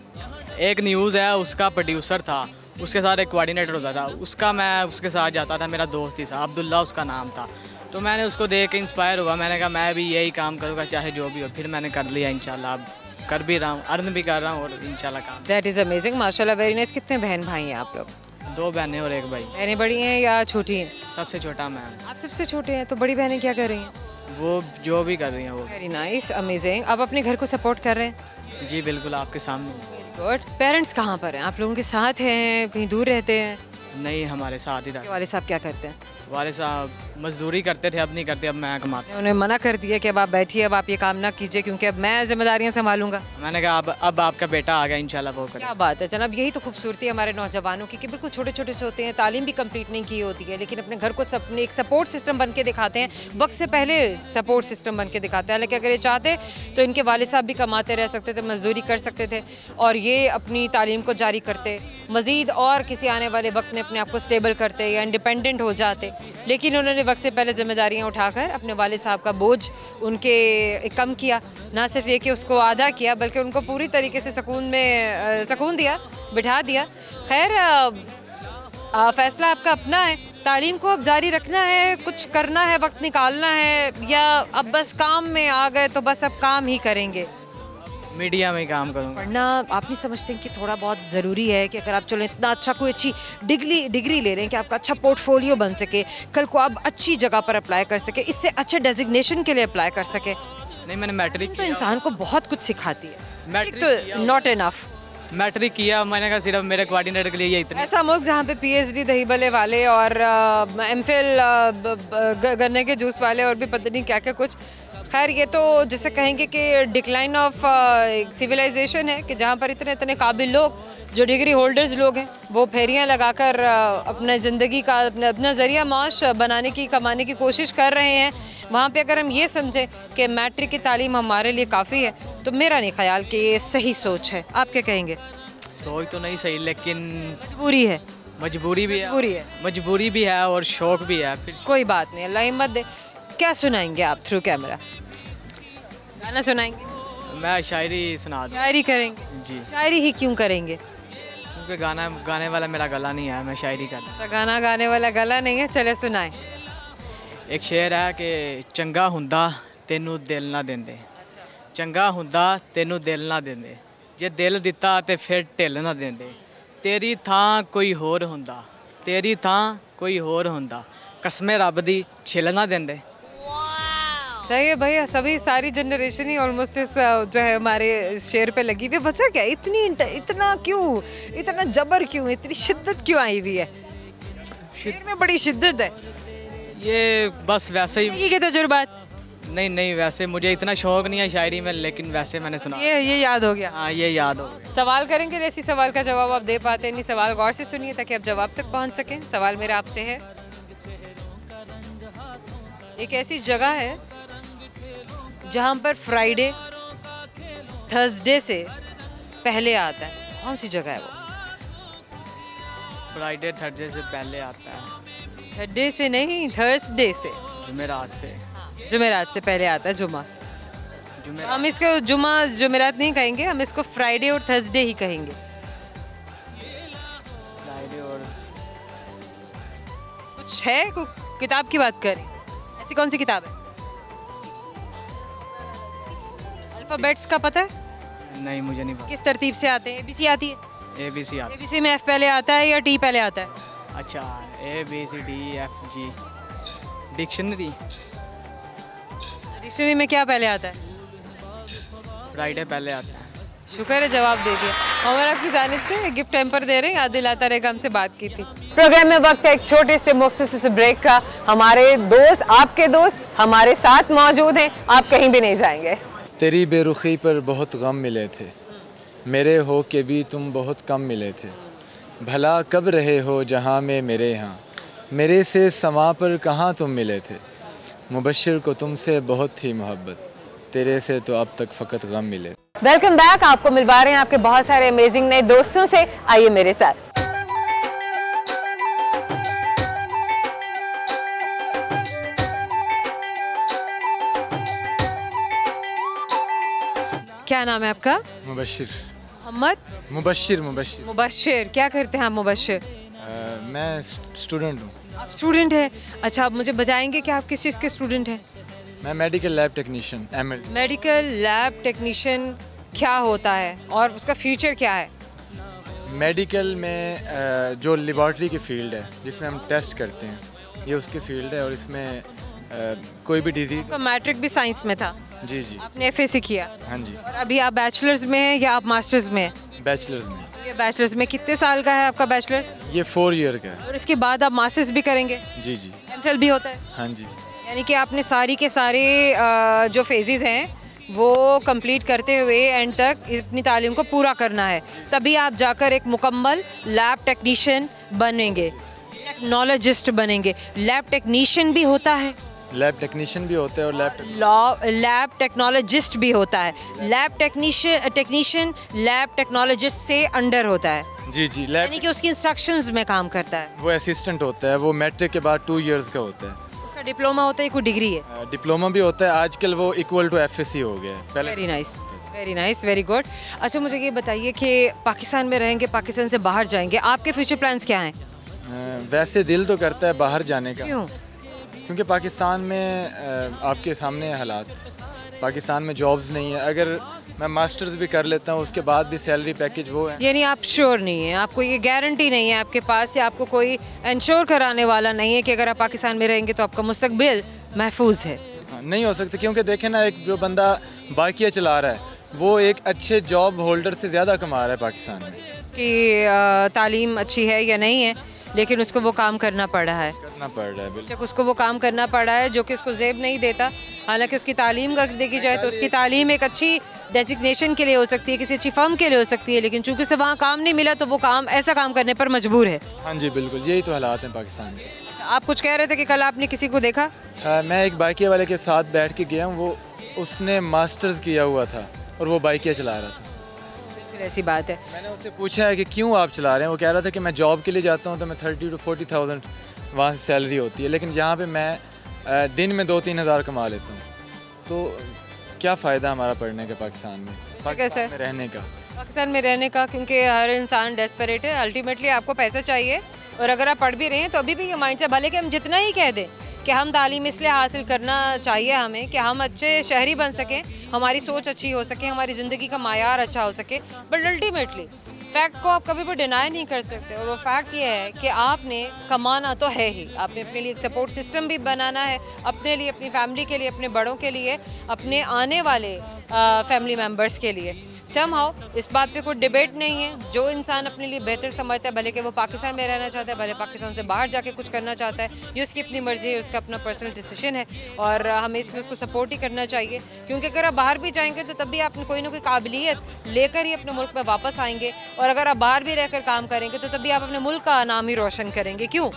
एक न्यूज़ है, उसका प्रोड्यूसर था, उसके साथ एक कोऑर्डिनेटर होता था, मैं उसके साथ जाता था, मेरा दोस्त ही था, अब्दुल्ला उसका नाम था। तो मैंने उसको देख के इंस्पायर हुआ, मैंने कहा मैं भी यही काम करूँगा चाहे जो भी हो। फिर मैंने कर लिया इंशाल्लाह, अब कर भी रहा हूँ, अर्न भी कर रहा हूँ, और इंशाल्लाह काम। दैट इज़ अमेजिंग, माशाल्लाह, वेरी नाइस। कितने बहन भाई हैं आप लोग? 2 बहनें और 1 भाई। बहनें बड़ी हैं या छोटी हैं? सबसे छोटा मैं। आप सबसे छोटे हैं, तो बड़ी बहनें क्या कर रही हैं? वो जो भी कर रही हैं वो। Very nice, amazing. आप अपने घर को सपोर्ट कर रहे हैं? जी बिल्कुल, आपके सामने। Very good. पेरेंट्स कहाँ पर हैं? आप लोगों के साथ हैं, कहीं दूर रहते हैं? नहीं, हमारे साथ ही रहते। वाले साहब क्या करते हैं? वाले साहब मजदूरी करते थे, अब नहीं करते, अब मैं कमाता। उन्हें मना कर दिया कि अब आप बैठिए, अब आप ये काम ना कीजिए क्योंकि अब मैं जिम्मेदारियां संभालूंगा? मैंने कहा अब आपका बेटा आ गया, इंशाल्लाह वो करे। क्या बात है जनाब, यही तो खूबसूरती है हमारे नौजवानों की कि बिल्कुल छोटे छोटे से होते हैं, तालीम भी कंप्लीट नहीं की होती है, लेकिन अपने घर को एक सपोर्ट सिस्टम बन के दिखाते हैं, वक्त से पहले सपोर्ट सिस्टम बन के दिखाते हैं। हालांकि अगर ये चाहते तो इनके वालिद साहब भी कमाते रह सकते थे, मजदूरी कर सकते थे, और ये अपनी तालीम को जारी करते, मज़ीद और किसी आने वाले वक्त में अपने आप को स्टेबल करते या इंडिपेंडेंट हो जाते। लेकिन उन्होंने वक्त से पहले जिम्मेदारियां उठाकर अपने वालिद साहब का बोझ उनके कम किया। ना सिर्फ ये कि उसको आधा किया बल्कि उनको पूरी तरीके से सुकून दिया, बिठा दिया। खैर फ़ैसला आपका अपना है। तालीम को अब जारी रखना है, कुछ करना है, वक्त निकालना है, या अब बस काम में आ गए तो बस अब काम ही करेंगे? मीडिया में ही काम करूँगा। पढ़ना आप नहीं समझते कि थोड़ा बहुत ज़रूरी है कि अगर आप चलो इतना अच्छा कोई अच्छी डिग्री ले रहे हैं कि आपका अच्छा पोर्टफोलियो बन सके, कल को आप अच्छी जगह पर अप्लाई कर सके, इससे अच्छे डेजिग्नेशन के लिए अप्लाई कर सके? नहीं, मैंने मैट्रिक तो इंसान को बहुत कुछ सिखाती है। मैट्रिक तो नॉट इनफ। मैट्रिक किया, मैंने कहा सिर्फ मेरे कोऑर्डिनेटर के लिए ये इतने। ऐसा मुल्क जहाँ पे पीएचडी दही भले वाले और एमफिल गन्ने के जूस वाले और भी पता नहीं क्या क्या कुछ। खैर ये तो जिसे कहेंगे कि डिक्लाइन ऑफ सिविलाइजेशन है कि जहाँ पर इतने इतने काबिल लोग जो डिग्री होल्डर्स लोग हैं वो फेरियाँ लगाकर अपने ज़िंदगी का अपना ज़रिया माश बनाने की कमाने की कोशिश कर रहे हैं। वहाँ पे अगर हम ये समझें कि मैट्रिक की तालीम हमारे लिए काफ़ी है तो मेरा नहीं ख्याल कि ये सही सोच है। आप क्या कहेंगे? सोच तो नहीं सही, लेकिन मजबूरी है। मजबूरी भी है और शौक भी है। फिर कोई बात नहीं, अल्लाह हिम्मत दे। क्या सुनाएंगे आप थ्रू कैमरा? गाना सुनाएंगे? मैं शायरी सुना दूँ। शायरी करेंगे? जी। शायरी ही क्यों करेंगे? क्योंकि गाने वाला मेरा गला नहीं है, मैं शायरी कर। अच्छा, गाना गाने वाला गला नहीं है, चले सुनाएं। एक शेर है कि चंगा हुंदा तेनू दिल ना देंदे, चंगा हुंदा तेनू दिल ना देंदे, जे दिल दिता ते फिर ढिल ना देंदे, तेरी थां कोई होर हुंदा, तेरी थां कोई होर हुंदा, कसमें रब दी छिल ना देंदे। सही है भैया, सभी सारी जनरेशन ही ऑलमोस्ट इस जो है हमारे शेर पे लगी हुई है। बचा क्या इतना क्यों, इतना जबर क्यों, इतनी शिद्दत क्यों आई हुई है? शेर में बड़ी शिद्दत है। ये बस वैसे ही के तजुर्बात? नहीं, वैसे मुझे इतना शौक नहीं है शायरी में, लेकिन वैसे मैंने सुना। ये याद हो गया? हाँ, ये याद हो गया। सवाल करेंगे, ऐसी सवाल का जवाब आप दे पाते नहीं। सवाल गौर से सुनिए ताकि आप जवाब तक पहुंच सकें। सवाल मेरा आपसे है, एक ऐसी जगह है जहां पर फ्राइडे थर्सडे से पहले आता है, कौन सी जगह है वो? फ्राइडे थर्सडे से पहले आता है। थर्सडे से नहीं, थर्सडे से, जुमेरात से। जुमेरात से पहले आता है जुमा। हम इसको जुमेरात नहीं कहेंगे, हम इसको फ्राइडे और थर्सडे ही कहेंगे। फ्राइडे और कुछ है, किताब की बात करें, ऐसी कौन सी किताब है? अल्फाबेट्स का पता है? नहीं, मुझे नहीं पता। किस तरतीब से आते हैं? एबीसी आती है? ABC आता है। एबीसी में एफ पहले आता है या टी पहले आता है? अच्छा, ABCDEFG। डिक्शनरी में क्या पहले आता है? फ्राइडे पहले आता है। शुक्र है जवाब दे दिया। और आपकी जानिब से गिफ्ट टेम्पर दे रहे हैं, याद दिलाता रहेगा, हमसे बात की थी। प्रोग्राम में वक्त है एक छोटे से मुख्तसर से ब्रेक का। हमारे दोस्त, आपके दोस्त हमारे साथ मौजूद हैं, आप कहीं भी नहीं जाएंगे। तेरी बेरुखी पर बहुत गम मिले थे, मेरे हो के भी तुम बहुत कम मिले थे, भला कब रहे हो जहाँ में मेरे यहाँ, मेरे से समा पर कहाँ तुम मिले थे, मुबश्शिर को तुमसे बहुत थी मोहब्बत, तेरे से तो अब तक फ़कत गम मिले। वेलकम बैक, आपको मिलवा रहे हैं आपके बहुत सारे अमेजिंग नए दोस्तों से, आइए मेरे साथ। क्या नाम है आपका? मुबश्शिर। मोहम्मद? मुबश्शिर। क्या करते हैं आप मुबश्शिर? मैं स्टूडेंट हूँ। आप स्टूडेंट हैं? अच्छा, आप मुझे बताएंगे कि आप किस चीज़ के स्टूडेंट हैं? मैं medical lab technician, ML। Medical lab technician क्या होता है और उसका फ्यूचर क्या है? मेडिकल में जो लेबॉर्ट्री की फील्ड है जिसमें हम टेस्ट करते हैं, ये उसकी फील्ड है और इसमें कोई भी डिजीज। तो मैट्रिक भी साइंस में था? जी जी। आपने FAC किया? हाँ जी। और अभी आप बैचलर्स में हैं या आप मास्टर्स में हैं? बैचलर्स में। ये बैचलर्स में कितने साल का है आपका बैचलर्स? ये 4 ईयर का है। और इसके बाद आप मास्टर्स भी करेंगे? जी जी। MPhil भी होता है? हाँ जी। यानी कि आपने सारी के सारे जो फेजेस हैं वो कंप्लीट करते हुए एंड तक अपनी तालीम को पूरा करना है, तभी आप जाकर एक मुकम्मल लैब टेक्नीशियन बनेंगे, टेक्नोलॉजिस्ट बनेंगे। लैब टेक्नीशियन भी होता है? लैब टेक्नीशियन भी होता है और लैब टेक्नोलॉजिस्ट भी होता है। लैब टेक्नीशियन लैब टेक्नोलॉजिस्ट से अंडर होता है। जी जी, लैब यानी कि उसकी इंस्ट्रक्शंस में काम करता है। वो असिस्टेंट होता है, वो मैट्रिक के बाद 2 इयर्स का होता है। उसका डिप्लोमा होता है, कोई डिग्री है? डिप्लोमा भी होता है, आजकल वो इक्वल टू FSC हो गया है। पहले very nice, very nice, very good. अच्छा मुझे ये बताइए कि पाकिस्तान में रहेंगे, पाकिस्तान से बाहर जाएंगे, आपके फ्यूचर प्लान्स क्या हैं? वैसे दिल तो करता है बाहर जाने का। क्यों? क्योंकि पाकिस्तान में आपके सामने हालात, पाकिस्तान में जॉब्स नहीं है। अगर मैं मास्टर्स भी कर लेता हूँ उसके बाद भी सैलरी पैकेज वो है। यानी आप श्योर नहीं है, आपको ये गारंटी नहीं है आपके पास, या आपको कोई इंश्योर कराने वाला नहीं है कि अगर आप पाकिस्तान में रहेंगे तो आपका मुस्तकबिल महफूज है? नहीं हो सकता, क्योंकि देखें ना, एक जो बंदा बाइकिया चला रहा है वो एक अच्छे जॉब होल्डर से ज़्यादा कमा रहा है पाकिस्तान में। उसकी तालीम अच्छी है या नहीं है, लेकिन उसको वो काम करना पड़ रहा है। बिल्कुल उसको वो काम करना पड़ रहा है जो कि उसको जेब नहीं देता। हालांकि उसकी तालीम का देखी जाए तो उसकी तालीम एक अच्छी डेजिग्नेशन के लिए हो सकती है, किसी अच्छी फर्म के लिए हो सकती है, लेकिन चूंकि उसे वहाँ काम नहीं मिला तो वो काम ऐसा काम करने पर मजबूर है। हाँ जी बिल्कुल, यही तो हालात हैं पाकिस्तान के। अच्छा, आप कुछ कह रहे थे कि कल आपने किसी को देखा? मैं एक बाइकिया वाले के साथ बैठ के गया हूँ, वो उसने मास्टर्स किया हुआ था और वो बाइकिया चला रहा था। ऐसी बात है। मैंने उससे पूछा है कि क्यों आप चला रहे हैं, वो कह रहा था कि मैं जॉब के लिए जाता हूँ तो मैं 30 to 40,000 वहाँ से सैलरी होती है, लेकिन यहाँ पे मैं दिन में 2-3 हज़ार कमा लेता हूँ। तो क्या फ़ायदा हमारा पढ़ने का पाकिस्तान में, कैसे रहने का, पाकिस्तान में रहने का? क्योंकि हर इंसान डेस्परेट है, अल्टीमेटली आपको पैसा चाहिए। और अगर आप पढ़ भी रहे हैं तो अभी भी ये माइंड से, भले कि हम जितना ही कह दें कि हम तालीम इसलिए हासिल करना चाहिए हमें कि हम अच्छे शहरी बन सकें, हमारी सोच अच्छी हो सके, हमारी ज़िंदगी का मायार अच्छा हो सके, बट अल्टीमेटली फैक्ट को आप कभी भी डिनाई नहीं कर सकते। और वो फैक्ट ये है कि आपने कमाना तो है ही, आपने अपने लिए एक सपोर्ट सिस्टम भी बनाना है, अपने लिए, अपनी फैमिली के लिए, अपने बड़ों के लिए, अपने आने वाले फैमिली मेम्बर्स के लिए। समहाउ इस बात पे कोई डिबेट नहीं है। जो इंसान अपने लिए बेहतर समझता है, भले कि वो पाकिस्तान में रहना चाहता है, भले पाकिस्तान से बाहर जाके कुछ करना चाहता है, ये उसकी अपनी मर्जी है, उसका अपना पर्सनल डिसीजन है और हमें इसमें उसको सपोर्ट ही करना चाहिए। क्योंकि अगर आप बाहर भी जाएंगे तो तब भी आप कोई ना कोई काबिलियत लेकर ही अपने मुल्क में वापस आएंगे, और अगर आप बाहर भी रहकर काम करेंगे तो तभी आप अपने मुल्क का नाम ही रोशन करेंगे। क्यों?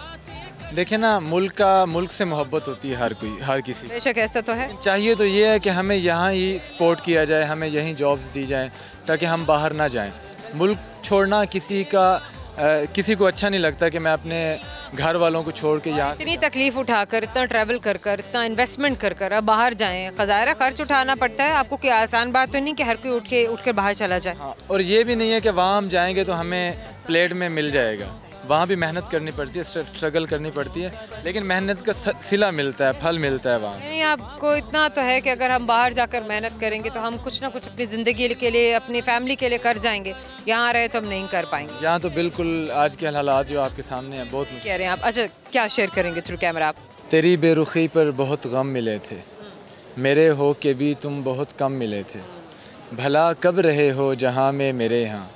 देखें ना, मुल्क से मोहब्बत होती है हर किसी। बेशक ऐसा तो है। चाहिए तो ये है कि हमें यहाँ ही सपोर्ट किया जाए, हमें यहीं जॉब्स दी जाएं ताकि हम बाहर ना जाएं। मुल्क छोड़ना किसी को अच्छा नहीं लगता कि मैं अपने घर वालों को छोड़ के यहाँ इतनी तकलीफ उठाकर, इतना ट्रैवल कर कर, इतना इन्वेस्टमेंट कर कर अब बाहर जाएं, ख़ज़ायरा खर्च उठाना पड़ता है। आपको क्या आसान बात तो नहीं कि हर कोई उठ कर बाहर चला जाए। हाँ, और ये भी नहीं है कि वहाँ हम जाएंगे तो हमें प्लेट में मिल जाएगा, वहाँ भी मेहनत करनी पड़ती है, स्ट्रगल करनी पड़ती है, लेकिन मेहनत का सिला मिलता है, फल मिलता है वहाँ। नहीं, आपको इतना तो है कि अगर हम बाहर जाकर मेहनत करेंगे तो हम कुछ ना कुछ अपनी ज़िंदगी के लिए, अपनी फैमिली के लिए कर जाएंगे। यहाँ रहे तो हम नहीं कर पाएंगे। यहाँ तो बिल्कुल आज के हालात जो आपके सामने हैं बहुत मुश्किल कह रहे हैं आप। अच्छा, क्या शेयर करेंगे थ्रू कैमरा आप? तेरी बेरुखी पर बहुत गम मिले थे, मेरे हो के भी तुम बहुत कम मिले थे। भला कब रहे हो जहाँ में मेरे यहाँ,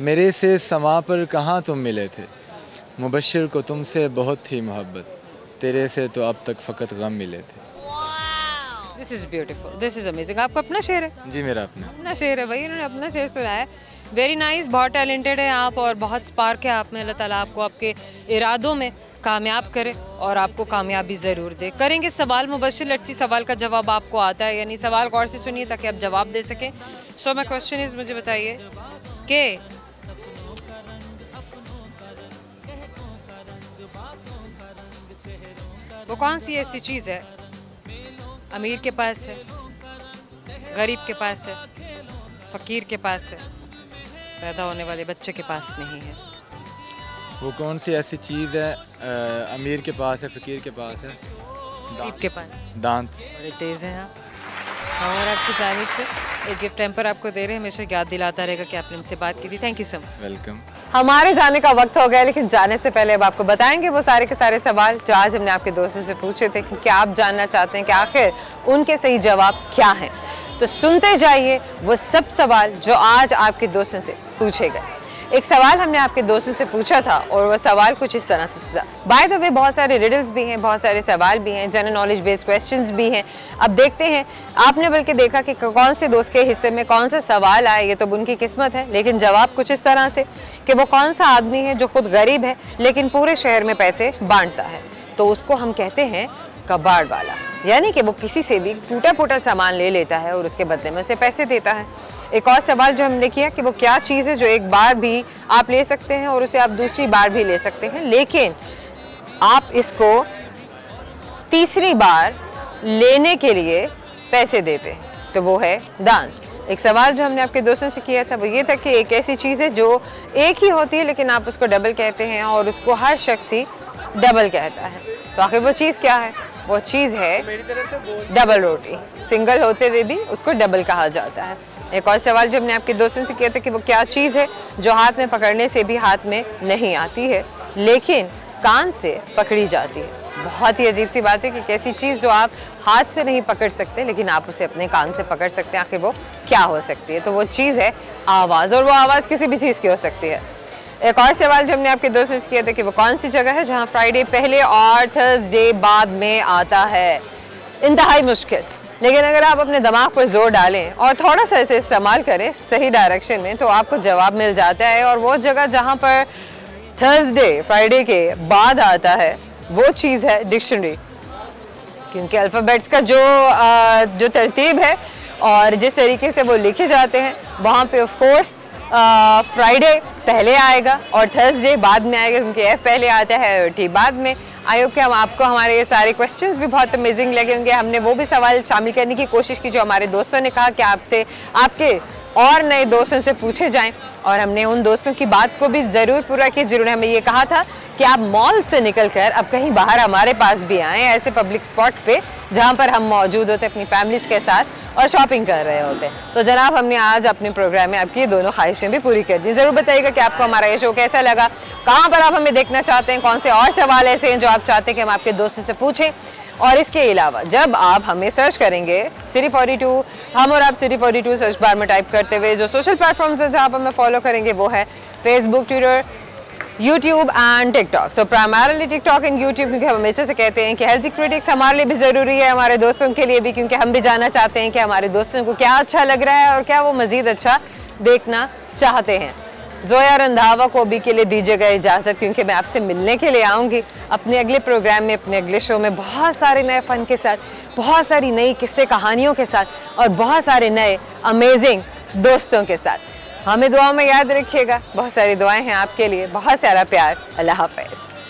मेरे से समा पर कहाँ तुम मिले थे। मुबश्शिर को तुमसे बहुत थी मोहब्बत, तेरे से तो अब तक फ़कत गम मिले थे। This is beautiful, this is amazing. आपका अपना शेर है? जी मेरा अपना शेर है भाई, उन्होंने अपना शेर सुना है। वेरी नाइस, बहुत टैलेंटेड है आप और बहुत स्पार्क है आप में। अल्लाह ताला आपको आपके इरादों में कामयाब करे और आपको कामयाबी ज़रूर दे। करेंगे सवाल मुबश्शिर, लेट्स सी सवाल का जवाब आपको आता है, यानी सवाल गौर से सुनिए ताकि आप जवाब दे सकें। सो माय क्वेश्चन इज़, मुझे बताइए कि वो कौन सी ऐसी चीज़ है अमीर के पास है, गरीब के पास है, फ़कीर के पास है, पैदा होने वाले बच्चे के पास नहीं है? वो कौन सी ऐसी चीज़ है अमीर के पास है, फ़कीर के पास है, गरीब के पास? दांत। बड़े तेज़ हैं आप। और आपकी जानिब से एक गिफ्ट टेम्पर आपको दे रहे हैं, हमेशा याद दिलाता रहेगा कि आपने हमसे बात की थी। Thank you so much. Welcome. हमारे जाने का वक्त हो गया, लेकिन जाने से पहले अब आपको बताएंगे वो सारे के सारे सवाल जो आज हमने आपके दोस्तों से पूछे थे कि क्या आप जानना चाहते हैं कि आखिर उनके सही जवाब क्या हैं। तो सुनते जाइए वो सब सवाल जो आज आपके दोस्तों से पूछे गए। एक सवाल हमने आपके दोस्तों से पूछा था और वो सवाल कुछ इस तरह से था। बाय द वे बहुत सारे रिडल्स भी हैं, बहुत सारे सवाल भी हैं, जनरल नॉलेज बेस्ड क्वेश्चंस भी हैं। अब देखते हैं, आपने बल्कि देखा कि कौन से दोस्त के हिस्से में कौन सा सवाल आए, ये तो उनकी किस्मत है, लेकिन जवाब कुछ इस तरह से कि वो कौन सा आदमी है जो खुद गरीब है लेकिन पूरे शहर में पैसे बांटता है। तो उसको हम कहते हैं कबाड़ वाला, यानी कि वो किसी से भी टूटा फूटा सामान ले लेता है और उसके बदले में उसे पैसे देता है। एक और सवाल जो हमने किया कि वो क्या चीज़ है जो एक बार भी आप ले सकते हैं और उसे आप दूसरी बार भी ले सकते हैं, लेकिन आप इसको तीसरी बार लेने के लिए पैसे देते हैं, तो वो है दान। एक सवाल जो हमने आपके दोस्तों से किया था वो ये था कि एक ऐसी चीज़ है जो एक ही होती है लेकिन आप उसको डबल कहते हैं और उसको हर शख्स ही डबल कहता है, तो आखिर वो चीज़ क्या है? वो चीज़ है डबल रोटी। सिंगल होते हुए भी उसको डबल कहा जाता है। एक और सवाल जो हमने आपके दोस्तों से किया था कि वो क्या चीज़ है जो हाथ में पकड़ने से भी हाथ में नहीं आती है लेकिन कान से पकड़ी जाती है। बहुत ही अजीब सी बात है कि कैसी चीज़ जो आप हाथ से नहीं पकड़ सकते लेकिन आप उसे अपने कान से पकड़ सकते हैं, आखिर वो क्या हो सकती है? तो वो चीज़ है आवाज़, और वो आवाज़ किसी भी चीज़ की हो सकती है। एक और सवाल जो हमने आपके दोस्तों से किया था कि वो कौन सी जगह है जहाँ फ्राइडे पहले और थर्सडे बाद में आता है? इंतहाई मुश्किल, लेकिन अगर आप अपने दिमाग पर जोर डालें और थोड़ा सा इसे इस्तेमाल करें सही डायरेक्शन में तो आपको जवाब मिल जाता है। और वो जगह जहाँ पर थर्सडे फ्राइडे के बाद आता है वो चीज़ है डिक्शनरी, क्योंकि अल्फ़ाबेट्स का जो तरतीब है और जिस तरीके से वो लिखे जाते हैं वहाँ पे ऑफ कोर्स फ्राइडे पहले आएगा और थर्सडे बाद में आएगा, क्योंकि एफ पहले आता है और टी बाद में। आई होप कि हम आपको हमारे ये सारे क्वेश्चंस भी बहुत अमेजिंग लगे होंगे। हमने वो भी सवाल शामिल करने की कोशिश की जो हमारे दोस्तों ने कहा कि आपसे आपके और नए दोस्तों से पूछे जाएं, और हमने उन दोस्तों की बात को भी ज़रूर पूरा किया जिन्होंने हमें ये कहा था कि आप मॉल से निकलकर अब कहीं बाहर हमारे पास भी आएँ, ऐसे पब्लिक स्पॉट्स पे जहाँ पर हम मौजूद होते अपनी फैमिलीज़ के साथ और शॉपिंग कर रहे होते। तो जनाब हमने आज अपने प्रोग्राम में आपकी ये दोनों ख्वाहिशें भी पूरी कर दी। ज़रूर बताइएगा कि आपको हमारा ये शो कैसा लगा, कहाँ पर आप हमें देखना चाहते हैं, कौन से और सवाल ऐसे हैं जो आप चाहते हैं कि हम आपके दोस्तों से पूछें। और इसके अलावा जब आप हमें सर्च करेंगे सिटी 42, हम और आप सिटी 42 सर्च बार में टाइप करते हुए जो सोशल प्लेटफॉर्म्स हैं जहाँ आप हमें फॉलो करेंगे वो है Facebook, Twitter, YouTube and TikTok. So primarily TikTok and YouTube, क्योंकि हम हमेशा से कहते हैं कि हेल्थी क्रिटिक्स हमारे लिए भी ज़रूरी है, हमारे दोस्तों के लिए भी, क्योंकि हम भी जानना चाहते हैं कि हमारे दोस्तों को क्या अच्छा लग रहा है और क्या वो मज़ीद अच्छा देखना चाहते हैं। ज़ोया रंधावा को अभी के लिए दीजिएगा इजाज़त, क्योंकि मैं आपसे मिलने के लिए आऊँगी अपने अगले प्रोग्राम में, अपने अगले शो में बहुत सारे नए फ़न के साथ, बहुत सारी नई किस्से कहानियों के साथ और बहुत सारे नए अमेजिंग दोस्तों के साथ। हमें दुआओं में याद रखिएगा, बहुत सारी दुआएं हैं आपके लिए, बहुत सारा प्यार। अल्लाह हाफ़िज़।